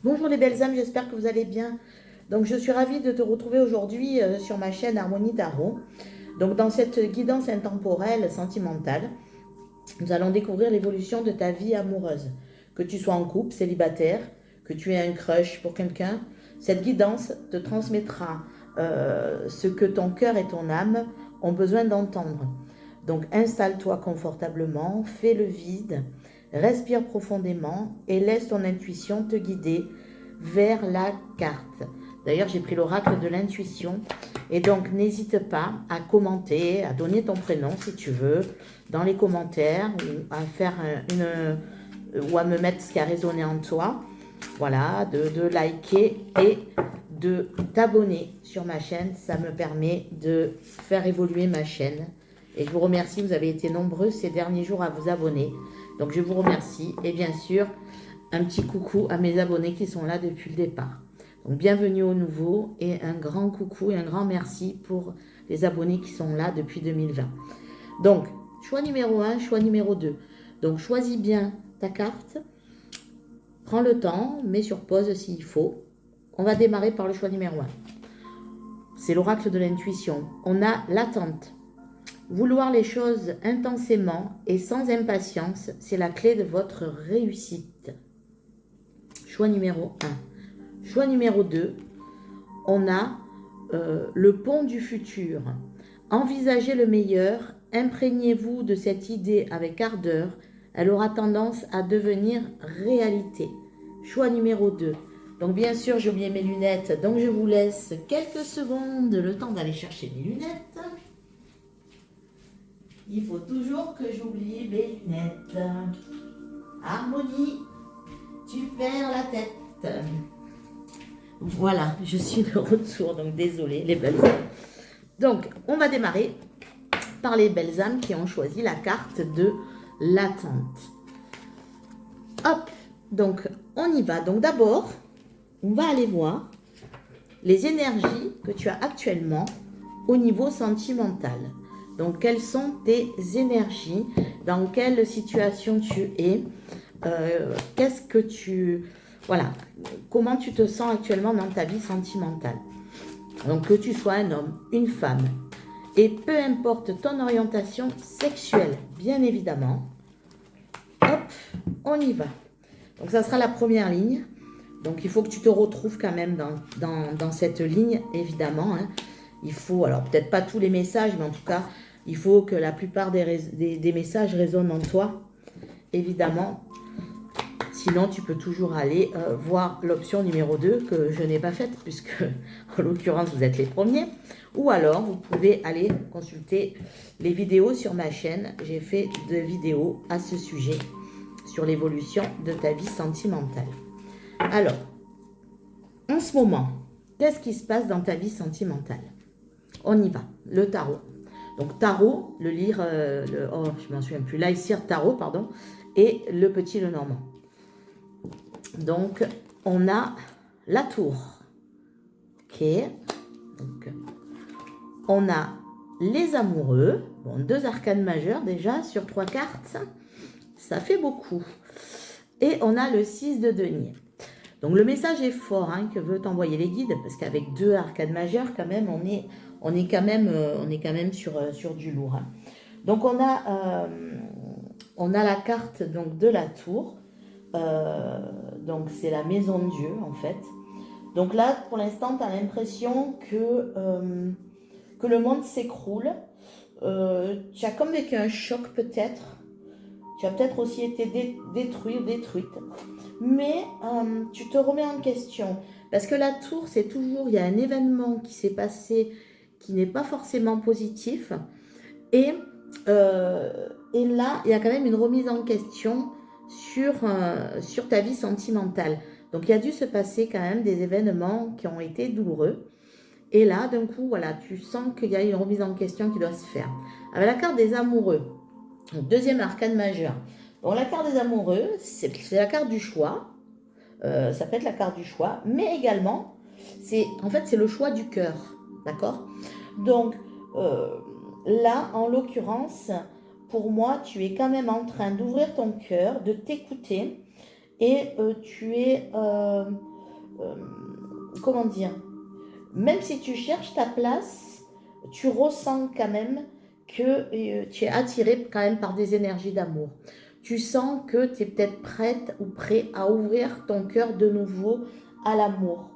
Bonjour les belles âmes, j'espère que vous allez bien. Donc je suis ravie de te retrouver aujourd'hui sur ma chaîne Harmonie Tarot. Donc dans cette guidance intemporelle sentimentale, nous allons découvrir l'évolution de ta vie amoureuse. Que tu sois en couple, célibataire, que tu aies un crush pour quelqu'un, cette guidance te transmettra ce que ton cœur et ton âme ont besoin d'entendre. Donc installe-toi confortablement, fais le vide, respire profondément et laisse ton intuition te guider vers la carte. D'ailleurs, j'ai pris l'oracle de l'intuition et donc n'hésite pas à commenter, à donner ton prénom si tu veux dans les commentaires ou à faire ou à me mettre ce qui a résonné en toi. Voilà, de liker et de t'abonner sur ma chaîne. Ça me permet de faire évoluer ma chaîne. Et je vous remercie, vous avez été nombreux ces derniers jours à vous abonner. Donc je vous remercie. Et bien sûr, un petit coucou à mes abonnés qui sont là depuis le départ. Donc bienvenue aux nouveaux et un grand coucou et un grand merci pour les abonnés qui sont là depuis 2020. Donc, choix numéro 1, choix numéro 2. Donc choisis bien ta carte. Prends le temps, mets sur pause s'il faut. On va démarrer par le choix numéro 1. C'est l'oracle de l'intuition. On a l'attente. Vouloir les choses intensément et sans impatience, c'est la clé de votre réussite. Choix numéro 1. Choix numéro 2, on a le pont du futur. Envisagez le meilleur, imprégnez-vous de cette idée avec ardeur, elle aura tendance à devenir réalité. Choix numéro 2. Donc bien sûr, j'ai oublié mes lunettes, donc je vous laisse quelques secondes, le temps d'aller chercher mes lunettes. Il faut toujours que j'oublie mes lunettes. Harmonie, tu perds la tête. Voilà, je suis de retour, donc désolée les belles âmes. Donc, on va démarrer par les belles âmes qui ont choisi la carte de l'attente. Hop, donc on y va. Donc d'abord, on va aller voir les énergies que tu as actuellement au niveau sentimental. Donc, quelles sont tes énergies? Dans quelle situation tu es? Qu'est-ce que tu... Voilà, comment tu te sens actuellement dans ta vie sentimentale? Donc, que tu sois un homme, une femme, et peu importe ton orientation sexuelle, bien évidemment. Hop, on y va. Donc, ça sera la première ligne. Donc, il faut que tu te retrouves quand même dans cette ligne, évidemment. Hein. Il faut, alors peut-être pas tous les messages, mais en tout cas, il faut que la plupart des messages résonnent en toi, évidemment. Sinon, tu peux toujours aller voir l'option numéro 2 que je n'ai pas faite, puisque en l'occurrence, vous êtes les premiers. Ou alors, vous pouvez aller consulter les vidéos sur ma chaîne. J'ai fait des vidéos à ce sujet, sur l'évolution de ta vie sentimentale. Alors, en ce moment, qu'est-ce qui se passe dans ta vie sentimentale? On y va, le tarot. Donc, tarot, le lire, oh, je m'en souviens plus, l'Aesir tarot, pardon, et le petit Lenormand. Donc, on a la tour. Ok. Donc, on a les amoureux. Bon, 2 arcanes majeures déjà sur 3 cartes. Ça fait beaucoup. Et on a le 6 de denier. Donc, le message est fort hein, que veut t'envoyer les guides. Parce qu'avec 2 arcanes majeures, quand même, on est quand même sur du lourd. Hein. Donc, on a la carte donc, de la tour. Donc c'est la maison de Dieu en fait. Donc là pour l'instant tu as l'impression que le monde s'écroule. Tu as comme vécu un choc peut-être. Tu as peut-être aussi été détruit ou détruite. Mais tu te remets en question. Parce que la tour c'est toujours, il y a un événement qui s'est passé qui n'est pas forcément positif. Et là il y a quand même une remise en question sur ta vie sentimentale. Donc, il y a dû se passer quand même des événements qui ont été douloureux. Et là, d'un coup, voilà, tu sens qu'il y a une remise en question qui doit se faire. Avec la carte des amoureux, donc, deuxième arcane majeur. Donc, la carte des amoureux, c'est la carte du choix. Ça peut être la carte du choix, mais également, c'est le choix du cœur. D'accord? Donc, là, en l'occurrence, pour moi, tu es quand même en train d'ouvrir ton cœur, de t'écouter et tu es comment dire, même si tu cherches ta place, tu ressens quand même que tu es attiré quand même par des énergies d'amour. Tu sens que tu es peut-être prête ou prêt à ouvrir ton cœur de nouveau à l'amour.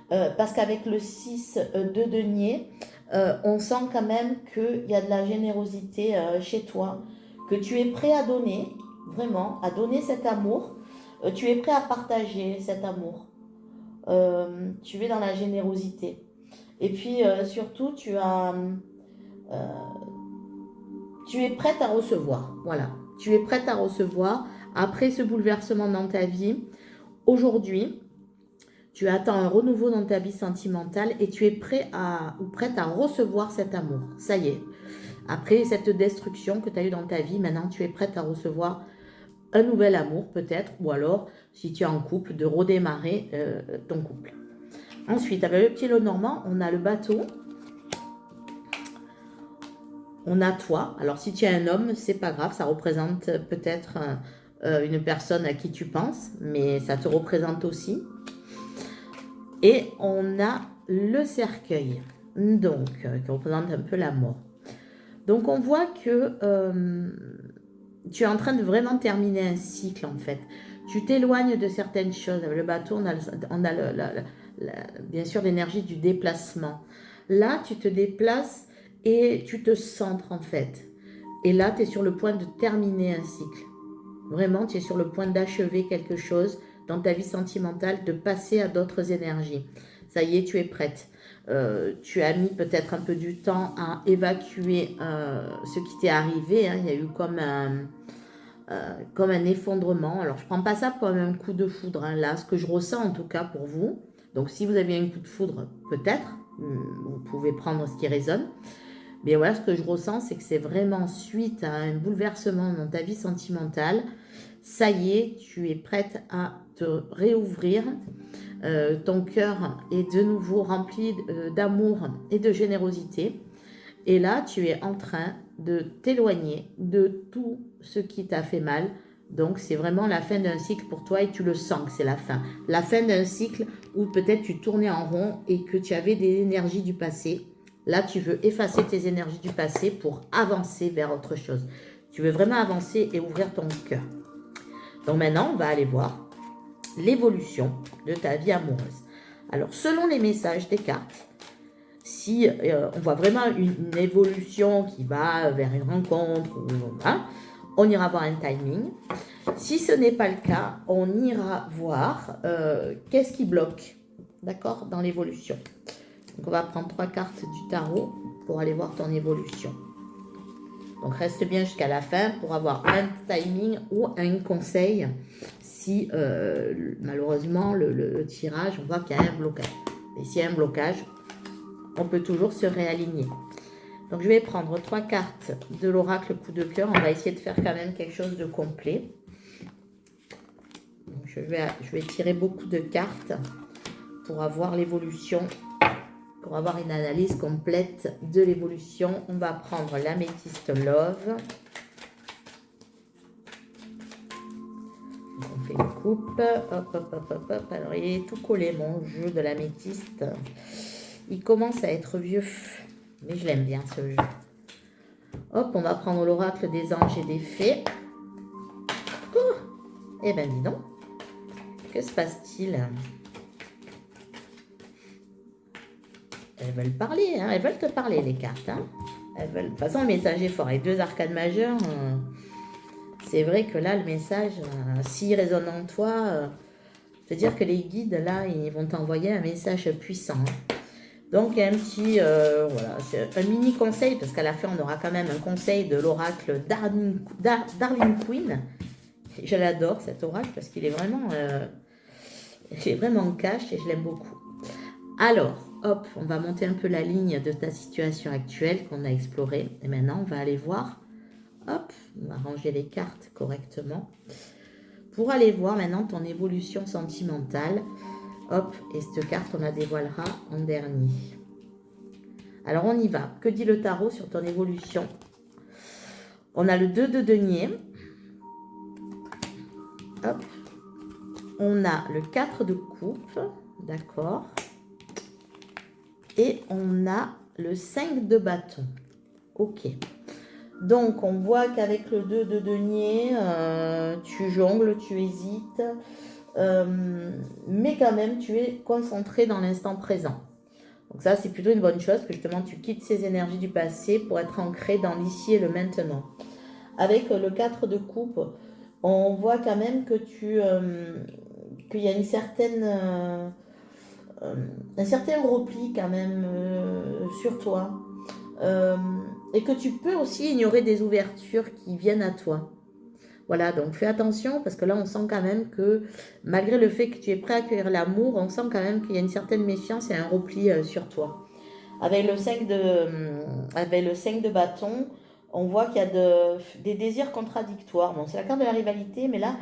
Parce qu'avec le 6 de denier, on sent quand même qu'il y a de la générosité chez toi, que tu es prêt à donner, vraiment, à donner cet amour. Tu es prêt à partager cet amour. Tu es dans la générosité. Et puis surtout, tu es prête à recevoir. Voilà, tu es prête à recevoir après ce bouleversement dans ta vie. Aujourd'hui, tu attends un renouveau dans ta vie sentimentale et tu es prêt ou prête à recevoir cet amour. Ça y est. Après cette destruction que tu as eue dans ta vie, maintenant tu es prête à recevoir un nouvel amour peut-être, ou alors, si tu es en couple, de redémarrer ton couple. Ensuite, avec le petit lot normand, on a le bateau. On a toi. Alors, si tu es un homme, c'est pas grave, ça représente peut-être une personne à qui tu penses, mais ça te représente aussi. Et on a le cercueil, donc, qui représente un peu la mort. Donc, on voit que tu es en train de vraiment terminer un cycle, en fait. Tu t'éloignes de certaines choses. Avec le bateau, on a bien sûr l'énergie du déplacement. Là, tu te déplaces et tu te centres, en fait. Et là, tu es sur le point de terminer un cycle. Vraiment, tu es sur le point d'achever quelque chose dans ta vie sentimentale, de passer à d'autres énergies. Ça y est, tu es prête. Tu as mis peut-être un peu du temps à évacuer ce qui t'est arrivé. Hein. Il y a eu comme un effondrement. Alors, je ne prends pas ça comme un coup de foudre. Hein. Là, ce que je ressens en tout cas pour vous. Donc, si vous avez un coup de foudre, peut-être, vous pouvez prendre ce qui résonne. Mais voilà, ce que je ressens, c'est que c'est vraiment suite à un bouleversement dans ta vie sentimentale. Ça y est, tu es prête à te réouvrir. Ton cœur est de nouveau rempli d'amour et de générosité. Et là, tu es en train de t'éloigner de tout ce qui t'a fait mal. Donc, c'est vraiment la fin d'un cycle pour toi et tu le sens que c'est la fin. La fin d'un cycle où peut-être tu tournais en rond et que tu avais des énergies du passé. Là, tu veux effacer tes énergies du passé pour avancer vers autre chose. Tu veux vraiment avancer et ouvrir ton cœur. Donc maintenant, on va aller voir l'évolution de ta vie amoureuse. Alors, selon les messages des cartes, si on voit vraiment une évolution qui va vers une rencontre, on ira voir un timing. Si ce n'est pas le cas, on ira voir qu'est-ce qui bloque, d'accord, dans l'évolution. Donc, on va prendre 3 cartes du tarot pour aller voir ton évolution. Donc, reste bien jusqu'à la fin pour avoir un timing ou un conseil si malheureusement le tirage, on voit qu'il y a un blocage. Et s'il y a un blocage, on peut toujours se réaligner. Donc, je vais prendre 3 cartes de l'oracle coup de cœur. On va essayer de faire quand même quelque chose de complet. Donc, je vais tirer beaucoup de cartes pour avoir l'évolution. Pour avoir une analyse complète de l'évolution, on va prendre l'améthyste Love. Donc on fait une coupe. Hop, hop, hop, hop, hop. Alors, il est tout collé, mon jeu de l'améthyste. Il commence à être vieux, mais je l'aime bien, ce jeu. Hop, on va prendre l'oracle des anges et des fées. Eh ben, dis donc. Que se passe-t-il ? Elles veulent parler, hein. Elles veulent te parler, les cartes. Hein. Elles veulent... De toute façon, le message est fort. Avec 2 arcanes majeures, c'est vrai que là, le message, s'il résonne en toi, c'est-à-dire que les guides, là, ils vont t'envoyer un message puissant. Donc, il y a un petit, voilà, c'est un mini conseil, parce qu'à la fin, on aura quand même un conseil de l'oracle Darling Queen. Je l'adore, cet oracle, parce qu'il est vraiment cash et je l'aime beaucoup. Alors, hop, on va monter un peu la ligne de ta situation actuelle qu'on a explorée. Et maintenant, on va aller voir, hop, on va ranger les cartes correctement. Pour aller voir maintenant ton évolution sentimentale. Hop, et cette carte, on la dévoilera en dernier. Alors, on y va. Que dit le tarot sur ton évolution? On a le 2 de denier. Hop. On a le 4 de coupe. d'accord. Et on a le 5 de bâton. Ok. Donc, on voit qu'avec le 2 de denier, tu jongles, tu hésites, mais quand même, tu es concentré dans l'instant présent. Donc ça, c'est plutôt une bonne chose, que justement, tu quittes ces énergies du passé pour être ancré dans l'ici et le maintenant. Avec le 4 de coupe, on voit quand même que qu'il y a une certaine... un certain repli quand même sur toi. Et que tu peux aussi ignorer des ouvertures qui viennent à toi. Voilà, donc fais attention parce que là, on sent quand même que malgré le fait que tu es prêt à accueillir l'amour, on sent quand même qu'il y a une certaine méfiance et un repli sur toi. Avec le 5 de bâton, on voit qu'il y a des désirs contradictoires. Bon, c'est la carte de la rivalité, mais là,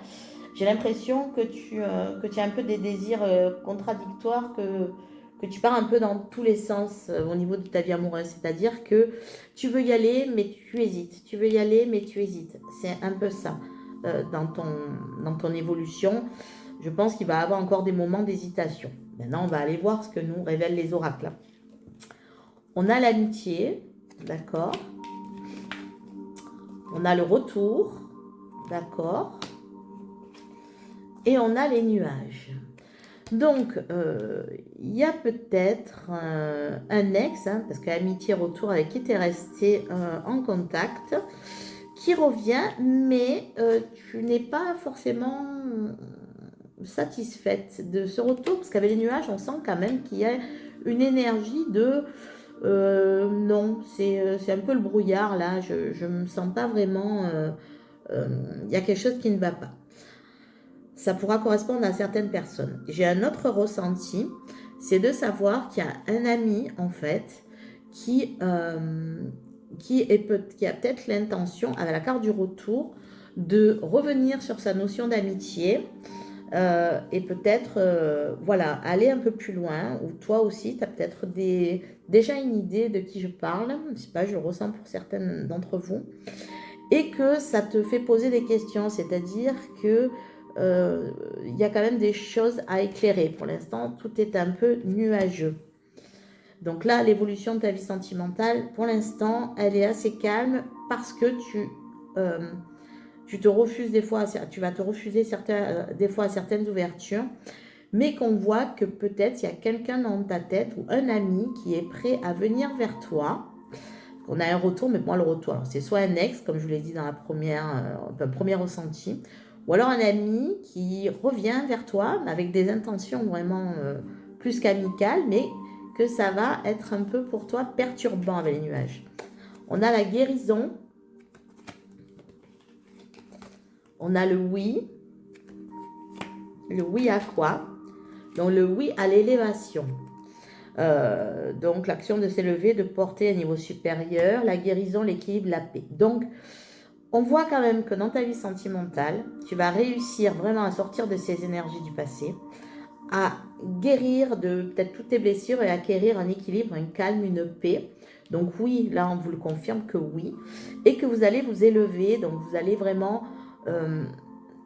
j'ai l'impression que tu as un peu des désirs contradictoires, que tu pars un peu dans tous les sens au niveau de ta vie amoureuse. C'est-à-dire que tu veux y aller, mais tu hésites. Tu veux y aller, mais tu hésites. C'est un peu ça dans ton évolution. Je pense qu'il va y avoir encore des moments d'hésitation. Maintenant, on va aller voir ce que nous révèlent les oracles. On a l'amitié, d'accord. On a le retour, d'accord. Et on a les nuages. Donc, il y a peut-être un ex, hein, parce que l'amitié retour avec qui tu es resté en contact, qui revient, mais tu n'es pas forcément satisfaite de ce retour, parce qu'avec les nuages, on sent quand même qu'il y a une énergie de... non, c'est un peu le brouillard, là, je ne me sens pas vraiment... il y a quelque chose qui ne va pas. Ça pourra correspondre à certaines personnes. J'ai un autre ressenti, c'est de savoir qu'il y a un ami, en fait, qui a peut-être l'intention, avec la carte du retour, de revenir sur sa notion d'amitié et peut-être, voilà, aller un peu plus loin, ou toi aussi, tu as peut-être déjà une idée de qui je parle, je sais pas, je le ressens pour certaines d'entre vous, et que ça te fait poser des questions, c'est-à-dire que il y a quand même des choses à éclairer. Pour l'instant, tout est un peu nuageux. Donc là, l'évolution de ta vie sentimentale, pour l'instant, elle est assez calme parce que tu te refuses des fois, tu vas te refuser des fois à certaines ouvertures, mais qu'on voit que peut-être il y a quelqu'un dans ta tête ou un ami qui est prêt à venir vers toi. On a un retour, mais moi le retour, alors c'est soit un ex, comme je vous l'ai dit dans le premier ressenti, ou alors un ami qui revient vers toi avec des intentions vraiment plus qu'amicales, mais que ça va être un peu pour toi perturbant avec les nuages. On a la guérison, on a le oui à quoi? Donc le oui à l'élévation. Donc l'action de s'élever, de porter à un niveau supérieur, la guérison, l'équilibre, la paix. Donc on voit quand même que dans ta vie sentimentale, tu vas réussir vraiment à sortir de ces énergies du passé, à guérir de peut-être toutes tes blessures et à acquérir un équilibre, un calme, une paix. Donc oui, là on vous le confirme que oui, et que vous allez vous élever, donc vous allez vraiment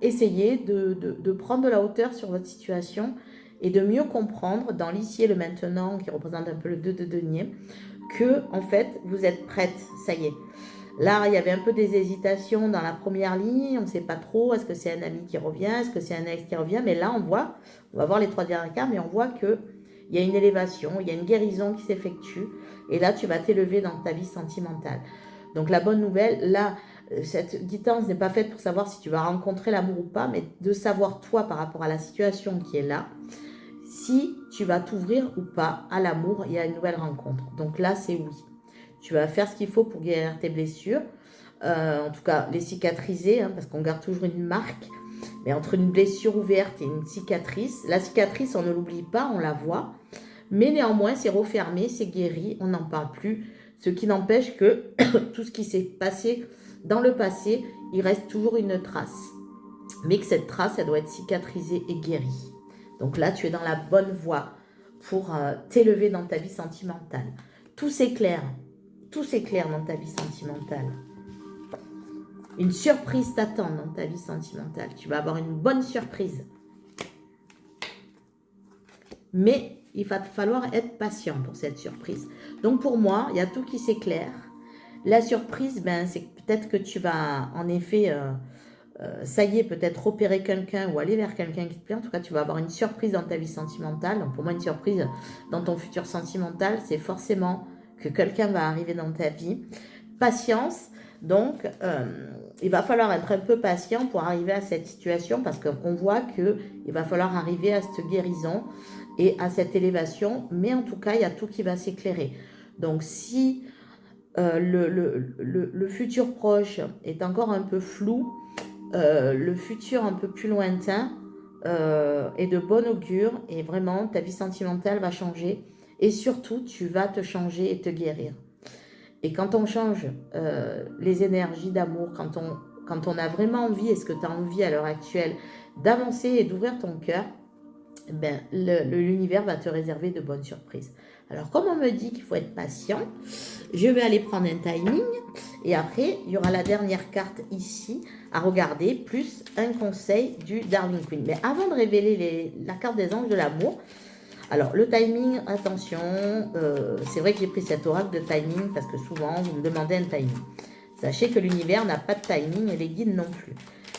essayer de prendre de la hauteur sur votre situation et de mieux comprendre dans l'ici et le maintenant, qui représente un peu le 2 de denier, que en fait vous êtes prête, ça y est. Là, il y avait un peu des hésitations dans la première ligne, on ne sait pas trop, est-ce que c'est un ami qui revient, est-ce que c'est un ex qui revient, mais là on va voir les 3 dernières cartes, mais on voit qu'il y a une élévation, il y a une guérison qui s'effectue, et là tu vas t'élever dans ta vie sentimentale. Donc la bonne nouvelle, là, cette guidance n'est pas faite pour savoir si tu vas rencontrer l'amour ou pas, mais de savoir toi par rapport à la situation qui est là, si tu vas t'ouvrir ou pas à l'amour et à une nouvelle rencontre. Donc là, c'est oui. Tu vas faire ce qu'il faut pour guérir tes blessures, en tout cas les cicatriser, hein, parce qu'on garde toujours une marque. Mais entre une blessure ouverte et une cicatrice, la cicatrice, on ne l'oublie pas, on la voit. Mais néanmoins, c'est refermé, c'est guéri, on n'en parle plus. Ce qui n'empêche que tout ce qui s'est passé dans le passé, il reste toujours une trace. Mais que cette trace, elle doit être cicatrisée et guérie. Donc là, tu es dans la bonne voie pour t'élever dans ta vie sentimentale. Tout s'éclaire. Tout s'éclaire dans ta vie sentimentale. Une surprise t'attend dans ta vie sentimentale. Tu vas avoir une bonne surprise. mais il va falloir être patient pour cette surprise. Donc pour moi, il y a tout qui s'éclaire. La surprise, c'est peut-être que tu vas en effet, ça y est, peut-être repérer quelqu'un ou aller vers quelqu'un qui te plaît. En tout cas, tu vas avoir une surprise dans ta vie sentimentale. Donc pour moi, une surprise dans ton futur sentimental, c'est forcément que quelqu'un va arriver dans ta vie. Patience, donc il va falloir être un peu patient pour arriver à cette situation parce qu'on voit qu'il va falloir arriver à cette guérison et à cette élévation, mais en tout cas, il y a tout qui va s'éclairer. Donc, si le futur proche est encore un peu flou, le futur un peu plus lointain est de bon augure et vraiment, ta vie sentimentale va changer et surtout, tu vas te changer et te guérir. Et quand on change les énergies d'amour, quand on a vraiment envie, et ce que tu as envie à l'heure actuelle, d'avancer et d'ouvrir ton cœur, l'univers va te réserver de bonnes surprises. Alors, comme on me dit qu'il faut être patient, je vais aller prendre un timing et après, il y aura la dernière carte ici à regarder, plus un conseil du Darling Queen. Mais avant de révéler la carte des anges de l'amour, alors le timing, attention, c'est vrai que j'ai pris cet oracle de timing parce que souvent, vous me demandez un timing. Sachez que l'univers n'a pas de timing et les guides non plus.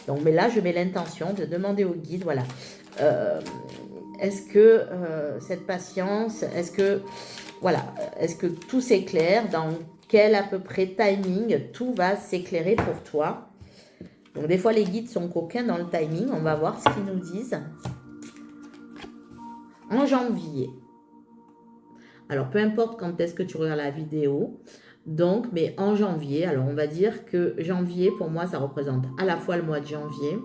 Donc, mais là, je mets l'intention de demander aux guides, voilà, est-ce que cette patience, est-ce que tout s'éclaire, dans quel à peu près timing tout va s'éclairer pour toi. Donc des fois les guides sont coquins dans le timing, on va voir ce qu'ils nous disent. En janvier, alors peu importe quand est-ce que tu regardes la vidéo, donc mais en janvier, alors on va dire que janvier pour moi ça représente à la fois le mois de janvier,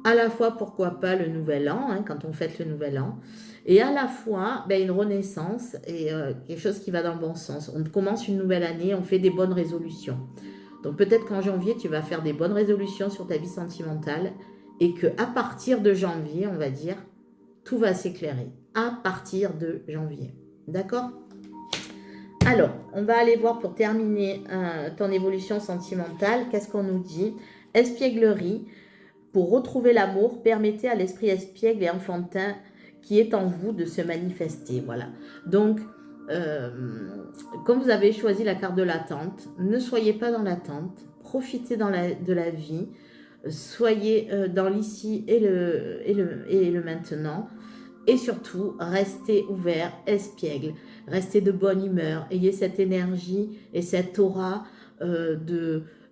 à la fois, pourquoi pas, le nouvel an, quand on fête le nouvel an, et à la fois une renaissance et quelque chose qui va dans le bon sens. On commence une nouvelle année, on fait des bonnes résolutions. Donc peut-être qu'en janvier, tu vas faire des bonnes résolutions sur ta vie sentimentale et qu'à partir de janvier, on va dire, tout va s'éclairer. À partir de janvier. D'accord ? Alors, on va aller voir pour terminer ton évolution sentimentale. Qu'est-ce qu'on nous dit ? Espièglerie. Pour retrouver l'amour, permettez à l'esprit espiègle et enfantin qui est en vous de se manifester. Voilà. Donc, comme vous avez choisi la carte de l'attente, ne soyez pas dans l'attente. Profitez de la vie. Soyez dans l'ici et le maintenant. Et surtout, restez ouvert, espiègle. Restez de bonne humeur. Ayez cette énergie et cette aura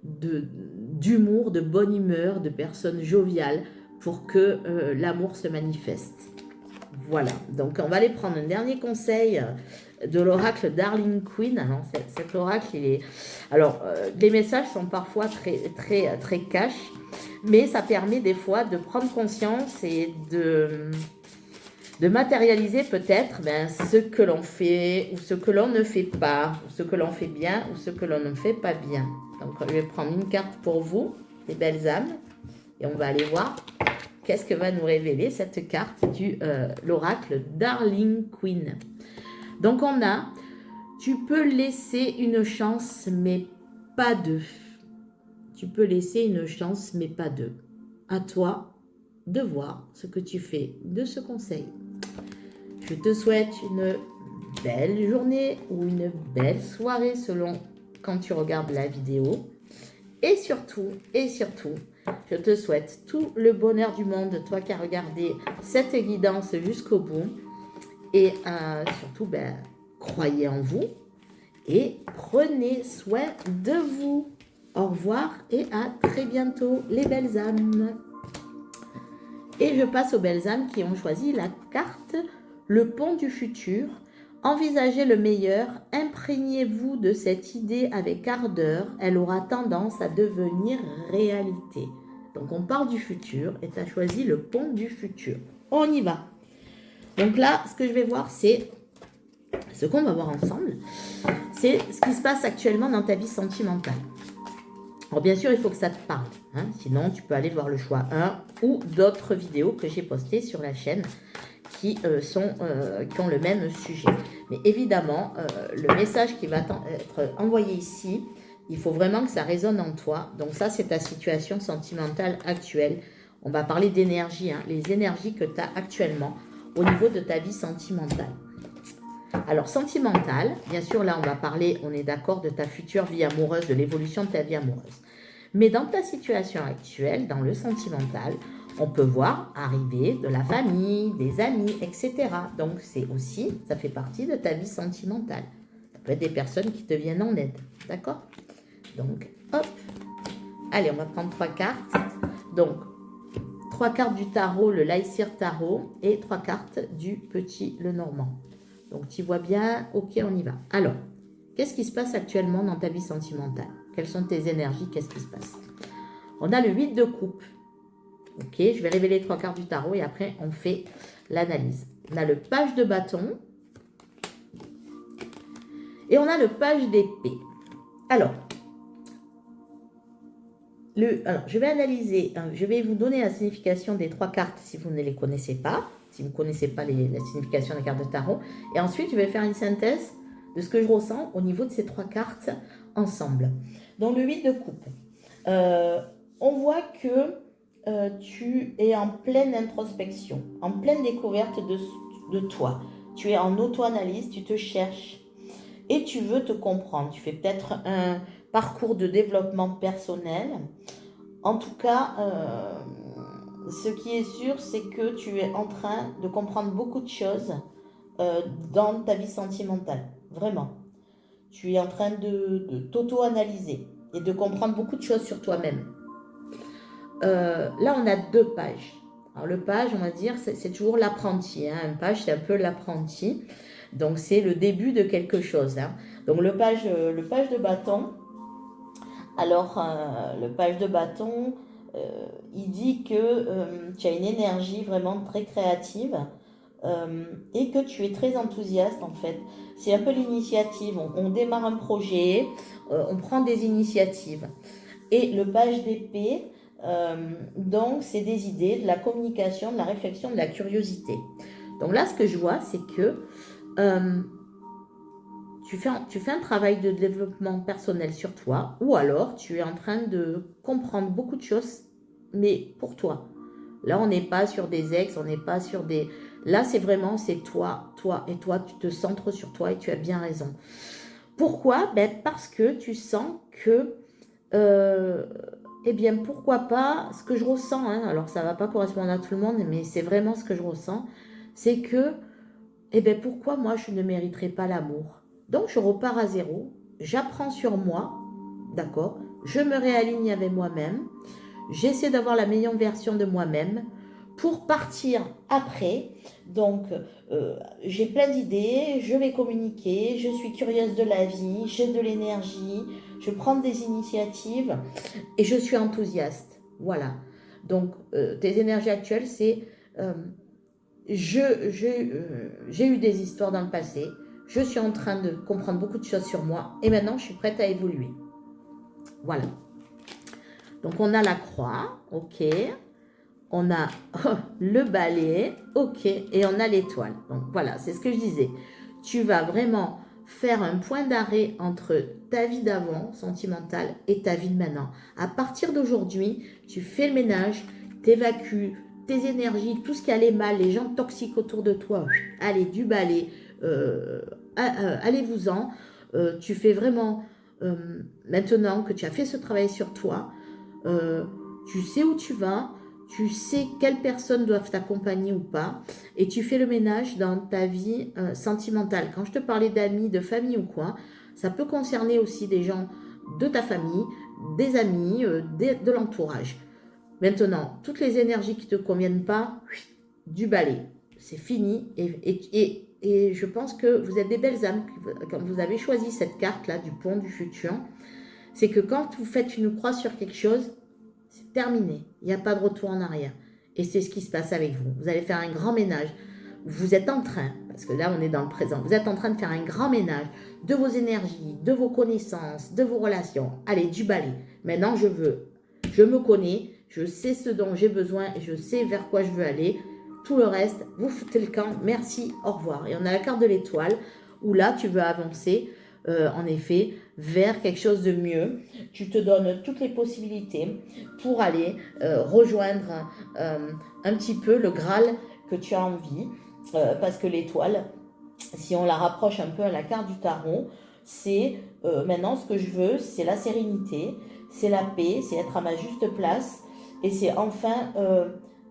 d'humour, de bonne humeur, de personnes joviales pour que l'amour se manifeste. Voilà, donc on va aller prendre un dernier conseil de l'oracle Darling Queen. Alors, cet oracle, il est... Alors, les messages sont parfois très cash, mais ça permet des fois de prendre conscience et de matérialiser peut-être ce que l'on fait ou ce que l'on ne fait pas, ou ce que l'on fait bien ou ce que l'on ne fait pas bien. Donc, je vais prendre une carte pour vous, les belles âmes, et on va aller voir qu'est-ce que va nous révéler cette carte de l'oracle Darling Queen. Donc, on a, tu peux laisser une chance, mais pas deux. Tu peux laisser une chance, mais pas deux. À toi de voir ce que tu fais de ce conseil. Je te souhaite une belle journée ou une belle soirée selon quand tu regardes la vidéo. Et surtout, je te souhaite tout le bonheur du monde, toi qui as regardé cette guidance jusqu'au bout. Et surtout, croyez en vous et prenez soin de vous. Au revoir et à très bientôt, les belles âmes. Et je passe aux belles âmes qui ont choisi la carte Le pont du futur. Envisagez le meilleur, imprégnez-vous de cette idée avec ardeur, elle aura tendance à devenir réalité. Donc on parle du futur et tu as choisi le pont du futur. On y va. Donc là, ce que je vais voir, c'est ce qu'on va voir ensemble, c'est ce qui se passe actuellement dans ta vie sentimentale. Alors bien sûr, il faut que ça te parle, sinon tu peux aller voir le choix 1 ou d'autres vidéos que j'ai postées sur la chaîne qui ont le même sujet. Mais évidemment, le message qui va être envoyé ici, il faut vraiment que ça résonne en toi. Donc ça, c'est ta situation sentimentale actuelle. On va parler d'énergie, les énergies que tu as actuellement. au niveau de ta vie sentimentale. Alors, sentimentale, bien sûr, là, on va parler, on est d'accord, de ta future vie amoureuse, de l'évolution de ta vie amoureuse. Mais dans ta situation actuelle, dans le sentimental, on peut voir arriver de la famille, des amis, etc. Donc, c'est aussi, ça fait partie de ta vie sentimentale. Ça peut être des personnes qui te viennent en aide, d'accord? Donc, hop. Allez, on va prendre 3 cartes. Donc, 3 cartes du tarot, le Lycir Tarot, et 3 cartes du Petit Lenormand. Donc, tu vois bien, ok, on y va. Alors, qu'est-ce qui se passe actuellement dans ta vie sentimentale? Quelles sont tes énergies? Qu'est-ce qui se passe? On a le 8 de coupe. Ok, je vais révéler 3 cartes du tarot et après, on fait l'analyse. On a le page de bâton et on a le page d'épée. Alors, je vais analyser, je vais vous donner la signification des 3 cartes si vous ne les connaissez pas, si vous ne connaissez pas la signification des cartes de tarot. Et ensuite, je vais faire une synthèse de ce que je ressens au niveau de ces 3 cartes ensemble. Donc, le 8 de coupe. On voit que tu es en pleine introspection, en pleine découverte de toi. Tu es en auto-analyse, tu te cherches et tu veux te comprendre. Tu fais peut-être un parcours de développement personnel. En tout cas, ce qui est sûr, c'est que tu es en train de comprendre beaucoup de choses dans ta vie sentimentale. Vraiment. Tu es en train de t'auto-analyser et de comprendre beaucoup de choses sur toi-même. Là, on a 2 pages. Alors, le page, on va dire, c'est toujours l'apprenti. Hein. Un page, c'est un peu l'apprenti. Donc, c'est le début de quelque chose. Hein. Donc, le page de bâton. Alors, le page de bâton, il dit que tu as une énergie vraiment très créative et que tu es très enthousiaste, en fait. C'est un peu l'initiative. On démarre un projet, on prend des initiatives. Et le page d'épée, donc, c'est des idées, de la communication, de la réflexion, de la curiosité. Donc là, ce que je vois, c'est que tu fais un travail de développement personnel sur toi, ou alors tu es en train de comprendre beaucoup de choses, mais pour toi. Là, on n'est pas sur des ex, on n'est pas sur des... Là, c'est vraiment, c'est toi, toi et toi, tu te centres sur toi et tu as bien raison. Pourquoi? Ben, parce que tu sens que... eh bien, pourquoi pas, ce que je ressens, hein, alors ça ne va pas correspondre à tout le monde, mais c'est vraiment ce que je ressens, c'est que, eh bien, pourquoi moi je ne mériterais pas l'amour? Donc, je repars à zéro, j'apprends sur moi, d'accord? Je me réaligne avec moi-même, j'essaie d'avoir la meilleure version de moi-même pour partir après. Donc, j'ai plein d'idées, je vais communiquer, je suis curieuse de la vie, j'ai de l'énergie, je prends des initiatives et je suis enthousiaste. Voilà. Donc, tes énergies actuelles, c'est j'ai eu des histoires dans le passé, je suis en train de comprendre beaucoup de choses sur moi et maintenant, je suis prête à évoluer. Voilà. Donc, on a la croix, ok. On a le balai, ok. Et on a l'étoile. Donc, voilà, c'est ce que je disais. Tu vas vraiment faire un point d'arrêt entre ta vie d'avant, sentimentale, et ta vie de maintenant. À partir d'aujourd'hui, tu fais le ménage, t'évacues tes énergies, tout ce qui allait mal, les gens toxiques autour de toi. Allez, du balai, allez-vous-en. Tu fais vraiment, maintenant que tu as fait ce travail sur toi, tu sais où tu vas, tu sais quelles personnes doivent t'accompagner ou pas, et tu fais le ménage dans ta vie sentimentale. Quand je te parlais d'amis, de famille ou quoi, ça peut concerner aussi des gens de ta famille, des amis, de l'entourage. Maintenant, toutes les énergies qui ne te conviennent pas, du balai, c'est fini. Et je pense que vous êtes des belles âmes quand vous avez choisi cette carte-là du pont du futur. C'est que quand vous faites une croix sur quelque chose, c'est terminé. Il n'y a pas de retour en arrière. Et c'est ce qui se passe avec vous. Vous allez faire un grand ménage. Vous êtes en train, parce que là on est dans le présent, vous êtes en train de faire un grand ménage de vos énergies, de vos connaissances, de vos relations. Allez, du balai. Maintenant je me connais, je sais ce dont j'ai besoin et je sais vers quoi je veux aller. Tout le reste, vous foutez le camp, merci, au revoir. Et on a la carte de l'étoile, où là tu veux avancer, en effet, vers quelque chose de mieux. Tu te donnes toutes les possibilités pour aller rejoindre un petit peu le Graal que tu as envie. parce que l'étoile, si on la rapproche un peu à la carte du tarot, c'est maintenant ce que je veux, c'est la sérénité, c'est la paix, c'est être à ma juste place et c'est enfin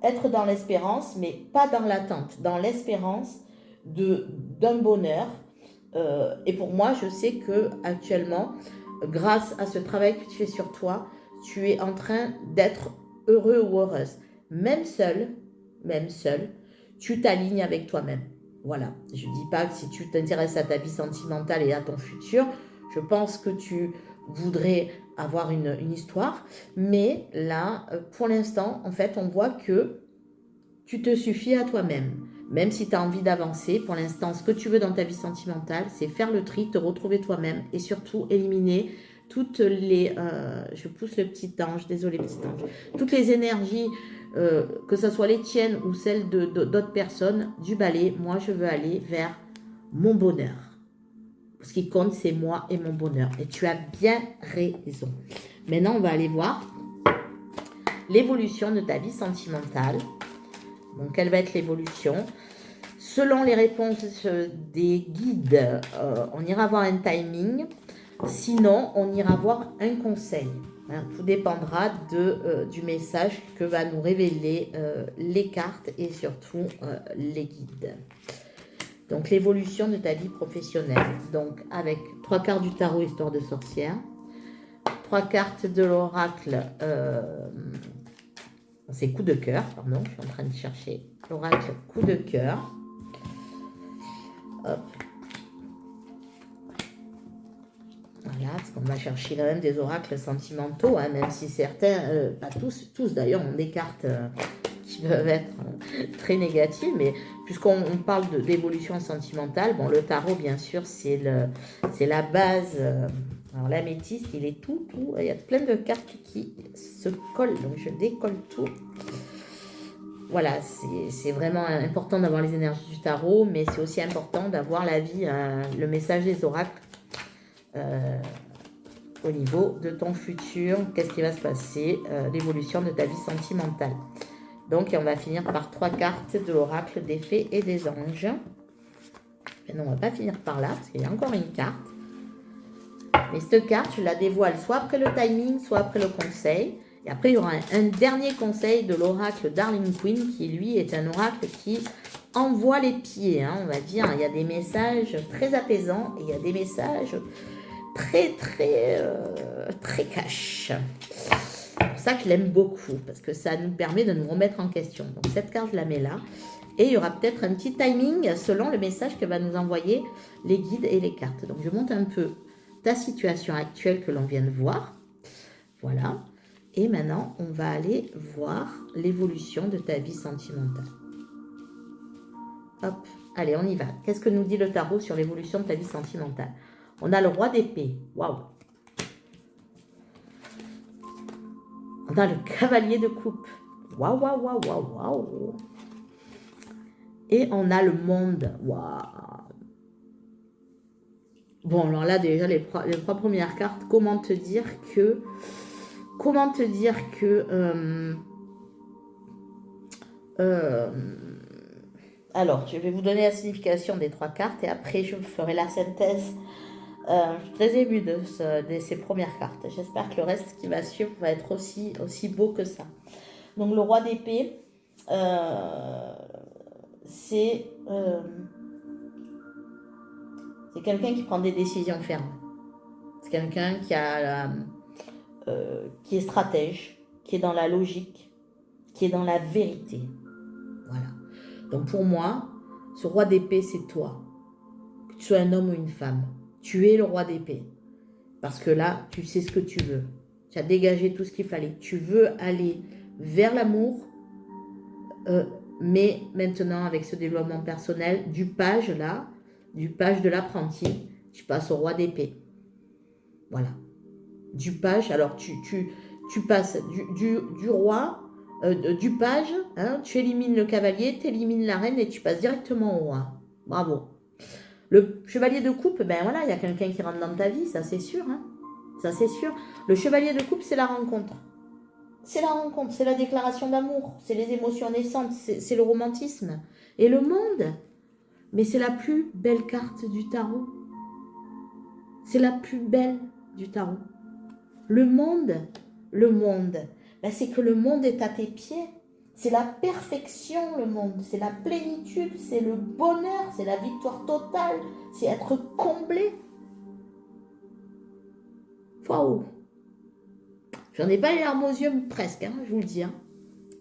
être dans l'espérance, mais pas dans l'attente, dans l'espérance d'un bonheur. Et pour moi, je sais que actuellement, grâce à ce travail que tu fais sur toi, tu es en train d'être heureux ou heureuse. Même seul, tu t'alignes avec toi-même. Voilà, je ne dis pas que si tu t'intéresses à ta vie sentimentale et à ton futur, je pense que tu voudrais avoir une histoire. Mais là, pour l'instant, en fait, on voit que tu te suffis à toi-même. Même si tu as envie d'avancer, pour l'instant, ce que tu veux dans ta vie sentimentale, c'est faire le tri, te retrouver toi-même et surtout éliminer toutes les... je pousse le petit ange, désolé petit ange. Toutes les énergies, que ce soit les tiennes ou celles d'autres personnes, du balai. Moi, je veux aller vers mon bonheur. Ce qui compte, c'est moi et mon bonheur. Et tu as bien raison. Maintenant, on va aller voir l'évolution de ta vie sentimentale. Donc, quelle va être l'évolution? Selon les réponses des guides, on ira voir un timing. Sinon, on ira voir un conseil. Hein, tout dépendra du message que va nous révéler les cartes et surtout les guides. Donc, l'évolution de ta vie professionnelle. Donc, avec 3 cartes du tarot, histoire de sorcière. 3 cartes de l'oracle, c'est coup de cœur, pardon, je suis en train de chercher l'oracle coup de cœur. Hop. Voilà, parce qu'on va chercher quand même des oracles sentimentaux, hein, même si certains, pas tous d'ailleurs, ont des cartes qui peuvent être très négatives, mais puisqu'on parle d'évolution sentimentale, bon, le tarot, bien sûr, c'est la base. Alors l'améthyste, il est tout, il y a plein de cartes qui se collent, donc je décolle tout. Voilà, c'est vraiment important d'avoir les énergies du tarot, mais c'est aussi important d'avoir la vie, le message des oracles au niveau de ton futur, qu'est-ce qui va se passer, l'évolution de ta vie sentimentale. Donc, on va finir par 3 cartes de l'oracle des fées et des anges. Et non, on ne va pas finir par là, parce qu'il y a encore une carte. Mais cette carte, je la dévoile soit après le timing, soit après le conseil. Et après, il y aura un dernier conseil de l'oracle Darling Queen, qui lui est un oracle qui envoie les pieds, hein, on va dire. Il y a des messages très apaisants et il y a des messages très cash. C'est pour ça que je l'aime beaucoup, parce que ça nous permet de nous remettre en question. Donc cette carte, je la mets là. Et il y aura peut-être un petit timing selon le message que va nous envoyer les guides et les cartes. Donc je monte un peu ta situation actuelle que l'on vient de voir. Voilà. Et maintenant, on va aller voir l'évolution de ta vie sentimentale. Hop, allez, on y va. Qu'est-ce que nous dit le tarot sur l'évolution de ta vie sentimentale? On a le roi d'épée. Waouh. On a le cavalier de coupe. Waouh, waouh, waouh, waouh, waouh. Et on a le monde. Waouh. Bon, alors là, déjà, les 3 premières cartes, comment te dire que... alors, je vais vous donner la signification des 3 cartes et après, je ferai la synthèse. Je suis très émue de ces premières cartes. J'espère que le reste qui va suivre va être aussi beau que ça. Donc, le roi d'épée, c'est quelqu'un qui prend des décisions fermes. C'est quelqu'un qui est stratège, qui est dans la logique, qui est dans la vérité. Voilà. Donc pour moi, ce roi d'épée, c'est toi. Que tu sois un homme ou une femme. Tu es le roi d'épée. Parce que là, tu sais ce que tu veux. Tu as dégagé tout ce qu'il fallait. Tu veux aller vers l'amour, mais maintenant, avec ce développement personnel, du page de l'apprenti, tu passes au roi d'épée. Voilà. Du page, alors tu passes du roi, du page, hein, tu élimines le cavalier, tu élimines la reine et tu passes directement au roi. Bravo. Le chevalier de coupe, ben voilà, il y a quelqu'un qui rentre dans ta vie, ça c'est sûr. Hein. Ça c'est sûr. Le chevalier de coupe, c'est la rencontre. c'est la rencontre, c'est la déclaration d'amour, c'est les émotions naissantes, c'est le romantisme. Et le monde, mais c'est la plus belle carte du tarot. C'est la plus belle du tarot. Le monde, ben c'est que le monde est à tes pieds. C'est la perfection, le monde. C'est la plénitude, c'est le bonheur, c'est la victoire totale, c'est être comblé. Waouh! J'en ai pas les larmes aux yeux, presque, hein, je vous le dis. Hein.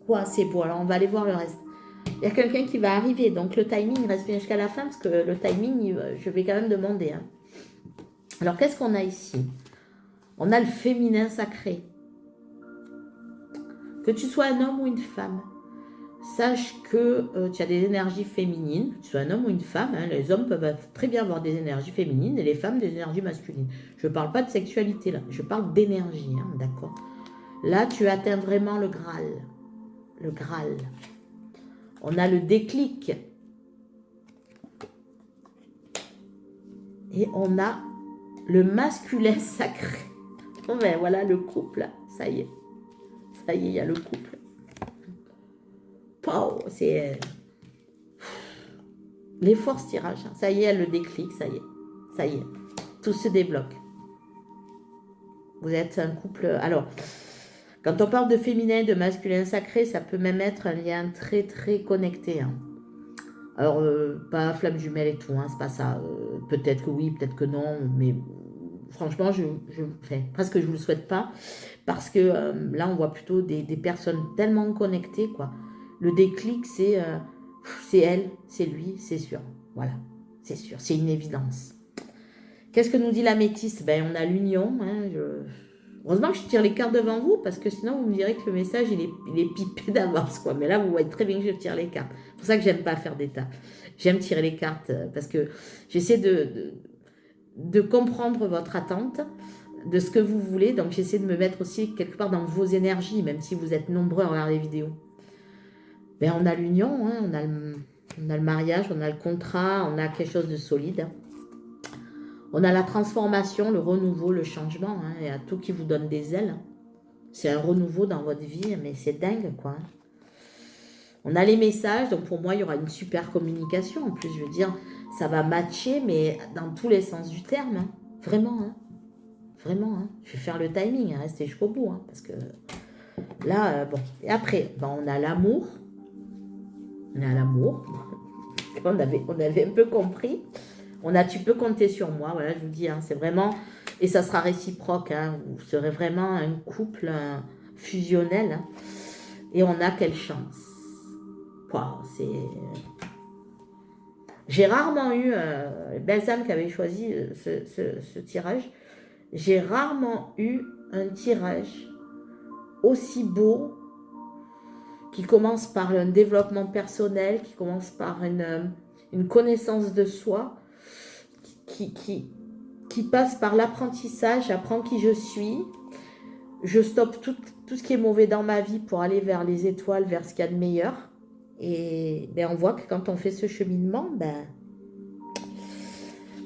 Ouais, c'est beau, alors on va aller voir le reste. Il y a quelqu'un qui va arriver, donc le timing reste bien jusqu'à la fin, parce que le timing, je vais quand même demander. Hein. Alors, qu'est-ce qu'on a ici? On a le féminin sacré. Que tu sois un homme ou une femme, sache que tu as des énergies féminines, que tu sois un homme ou une femme, hein, les hommes peuvent très bien avoir des énergies féminines et les femmes des énergies masculines. Je ne parle pas de sexualité là, je parle d'énergie, hein, d'accord? Là, tu atteins vraiment le Graal. Le Graal. On a le déclic. Et on a le masculin sacré. Bon ben voilà le couple, ça y est. Ça y est, il y a le couple. Wow, c'est... les forces tirage. Ça y est, le déclic, ça y est. Ça y est. Tout se débloque. Vous êtes un couple... Alors, quand on parle de féminin, de masculin sacré, ça peut même être un lien très très connecté. Hein. Alors, pas flamme jumelle et tout, hein, c'est pas ça. Peut-être que oui, peut-être que non, mais franchement, presque je vous le souhaite pas, parce que là, on voit plutôt des personnes tellement connectées, quoi. Le déclic, c'est elle, c'est lui, c'est sûr. Voilà, c'est sûr, c'est une évidence. Qu'est-ce que nous dit la métisse? Ben, on a l'union. Hein, heureusement que je tire les cartes devant vous, parce que sinon, vous me direz que le message, il est pipé d'avance, quoi. Mais là, vous voyez très bien que je tire les cartes. C'est pour ça que j'aime pas faire d'état. J'aime tirer les cartes, parce que j'essaie de comprendre votre attente, de ce que vous voulez. Donc, j'essaie de me mettre aussi quelque part dans vos énergies, même si vous êtes nombreux à regarder les vidéos. Ben, on a l'union, hein, on a le mariage, on a le contrat, on a quelque chose de solide. On a la transformation, le renouveau, le changement. Hein, il y a tout qui vous donne des ailes. C'est un renouveau dans votre vie, mais c'est dingue, quoi. On a les messages, donc pour moi, il y aura une super communication. En plus, je veux dire, ça va matcher, mais dans tous les sens du terme. Hein. Vraiment, hein. Vraiment, hein. Je vais faire le timing, hein, restez jusqu'au bout, hein, parce que là, bon. Et après, ben, on a l'amour. On a l'amour. on avait un peu compris. Tu peux compter sur moi, voilà, je vous dis, hein, c'est vraiment, et ça sera réciproque, hein, vous serez vraiment un couple fusionnel, hein, et on a quelle chance. Wow, j'ai rarement eu, les belles âmes qui avaient choisi ce tirage, j'ai rarement eu un tirage aussi beau, qui commence par un développement personnel, qui commence par une connaissance de soi, qui passe par l'apprentissage, j'apprends qui je suis, je stoppe tout ce qui est mauvais dans ma vie pour aller vers les étoiles, vers ce qu'il y a de meilleur. Et ben, on voit que quand on fait ce cheminement, ben,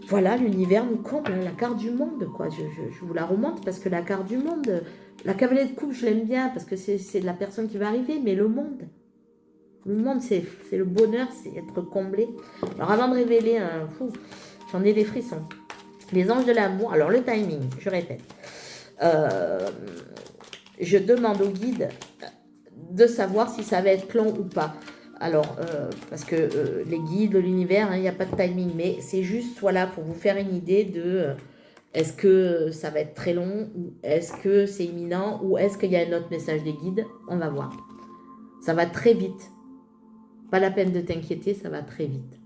voilà, l'univers nous comble, la carte du monde, quoi. Je vous la remonte parce que la carte du monde, la cavalier de coupe, je l'aime bien parce que c'est la personne qui va arriver, mais le monde, c'est le bonheur, c'est être comblé. Alors avant de révéler un fou, j'en ai des frissons. Les anges de l'amour, alors le timing, je répète. Je demande au guide de savoir si ça va être long ou pas. Alors, parce que les guides, l'univers, il n'y a pas de timing, mais c'est juste, voilà, pour vous faire une idée de est-ce que ça va être très long, ou est-ce que c'est imminent, ou est-ce qu'il y a un autre message des guides. On va voir. Ça va très vite. Pas la peine de t'inquiéter, ça va très vite.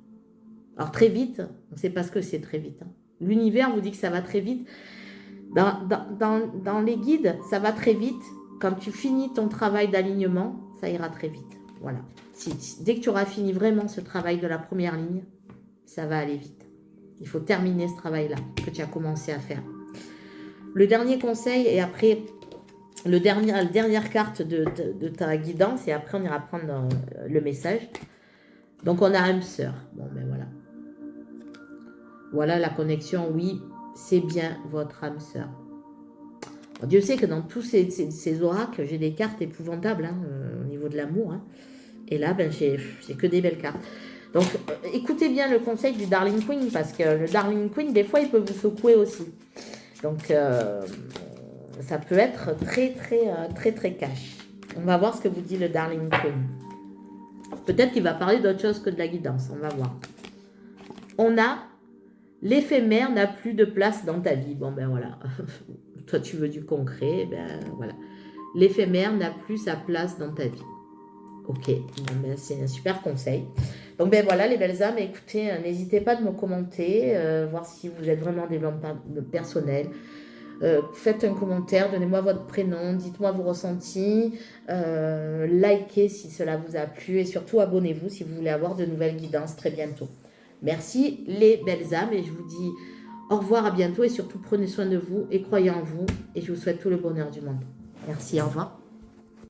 Alors très vite, on ne sait pas ce que c'est très vite. Hein. L'univers vous dit que ça va très vite. Dans les guides, ça va très vite. Quand tu finis ton travail d'alignement, ça ira très vite. Voilà. Dès que tu auras fini vraiment ce travail de la première ligne, ça va aller vite. Il faut terminer ce travail-là que tu as commencé à faire. Le dernier conseil, et après, la dernière carte de ta guidance, et après on ira prendre le message. Donc on a âme sœur. Bon, ben voilà. Voilà la connexion, oui, c'est bien votre âme sœur. Dieu sait que dans tous ces oracles, j'ai des cartes épouvantables hein, au niveau de l'amour. Hein. Et là, ben, j'ai que des belles cartes. Donc, écoutez bien le conseil du Darling Queen, parce que le Darling Queen, des fois, il peut vous secouer aussi. Donc, ça peut être très cash. On va voir ce que vous dit le Darling Queen. Peut-être qu'il va parler d'autre chose que de la guidance. On va voir. On a l'éphémère n'a plus de place dans ta vie. Bon, ben voilà. Toi, tu veux du concret. Ben voilà. L'éphémère n'a plus sa place dans ta vie. Ok, bon, ben, c'est un super conseil. Donc ben voilà les belles âmes, écoutez, n'hésitez pas de me commenter, voir si vous êtes vraiment développement personnel. Faites un commentaire, donnez-moi votre prénom, dites-moi vos ressentis, likez si cela vous a plu et surtout abonnez-vous si vous voulez avoir de nouvelles guidances très bientôt. Merci les belles âmes et je vous dis au revoir, à bientôt et surtout prenez soin de vous et croyez en vous et je vous souhaite tout le bonheur du monde. Merci, au revoir.